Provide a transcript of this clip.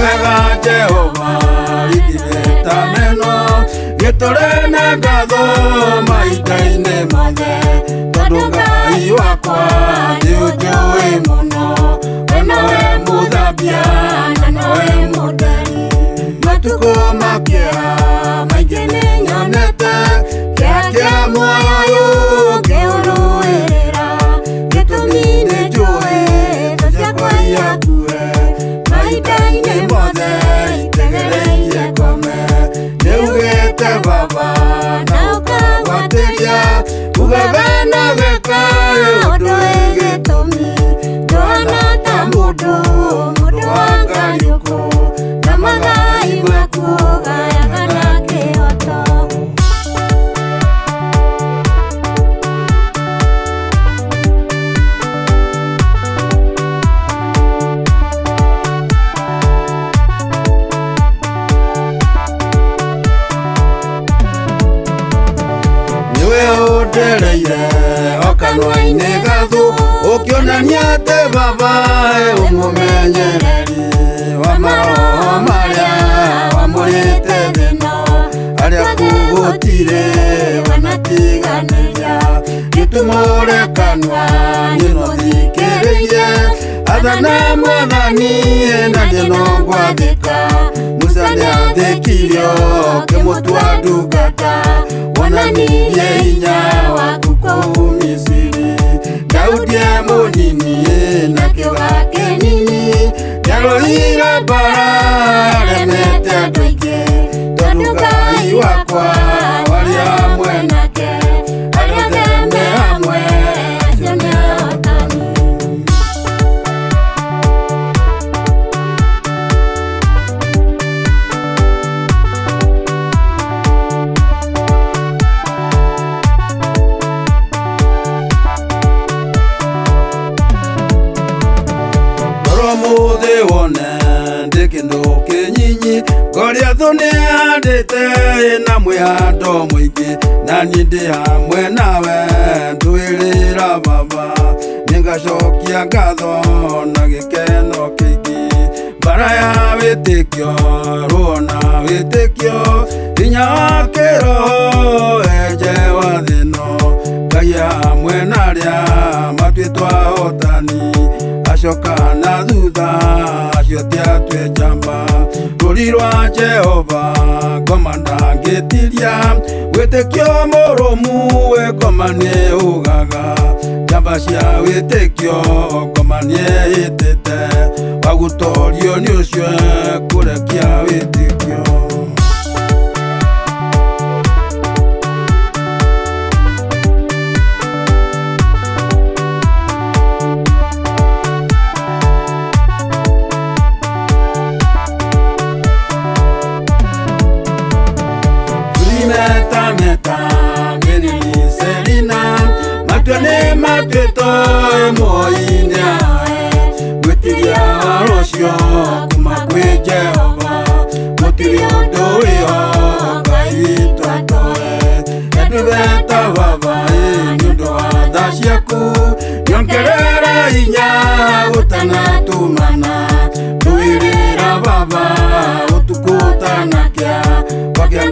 wega Jehova rithireta meno gitore na ngatho mahinda-inĩ mothe tondu Ngai wakwa nĩ ũnjũĩ mũno we nowe mũthambia na nowe mũtheri matukũ ma kĩeha maingĩ nĩ nyonete kĩeha kĩa muoyo ngĩũrũĩrĩra gĩtũmi nĩ njũĩ tha ciakwa iakue mahinda-inĩ mothe itegereirie ngome nĩugĩte Baba na ũkagwatĩria ugathe na gĩkaĩ ũndũ wĩ gĩtũmi ndũhana ta mũndũ wa ngariũkũ na magai maku ũgayaga na kĩhoto. Ndereire okanwa-inĩ gathu ũkĩonania atĩ Baba ũmũmenyereri wa maroho marĩa wamũrĩte thĩno arĩa kũgũtirĩ wanatiganĩria gĩtũmũre kanua nyĩno thikĩrĩirie athana Mwathani na ndĩno ngwathĩka Musa nĩathĩkirio kĩmũtua ndungata wonanirie hinya waku kũu Misiri Daudi mũnini na kĩoga kĩnini nĩarũire mbara aremete andũ aingĩ tondu Ngai wakwa warĩ hamwe nake arĩa othe me hamwe acio nĩ ahotani. Mũthĩ wone ndĩ kĩndũ kĩnyinyi Goliathũ nĩahandĩte na mwĩhando mũingĩ na niĩ ndĩ hamwe nawe ndũĩrĩra Baba nĩngacokia ngatho na gĩkeno kĩingĩ mbara ya wĩtĩkio ruona wĩtĩkio hinya wa kĩroho enje wa thĩno Ngai hamwe na arĩa matuĩtwo ahotani acoka na thutha acio ti atue njamba rũri rwa Jehova ngoma ndangĩtiria wĩtĩkio mũrũmu we ngoma nĩũgaga njamba cia wĩtĩkio ngoma nĩĩhĩtĩte wagũtorio nĩ ũcio kũrekia wĩtĩkio. Meta menini selina matwene matuĩtwo ĩmwe-inĩ ae gwĩtiria rocio kuma kwĩ Jehova gũtirĩ ũndũ wĩho Ngai witũ atoe nĩndũtheta Baba nĩũndũ wa tha ciaku nyongerera hinya gũtanatumana ndũĩrĩra Baba ũtukũ ũtanakĩa kwagĩa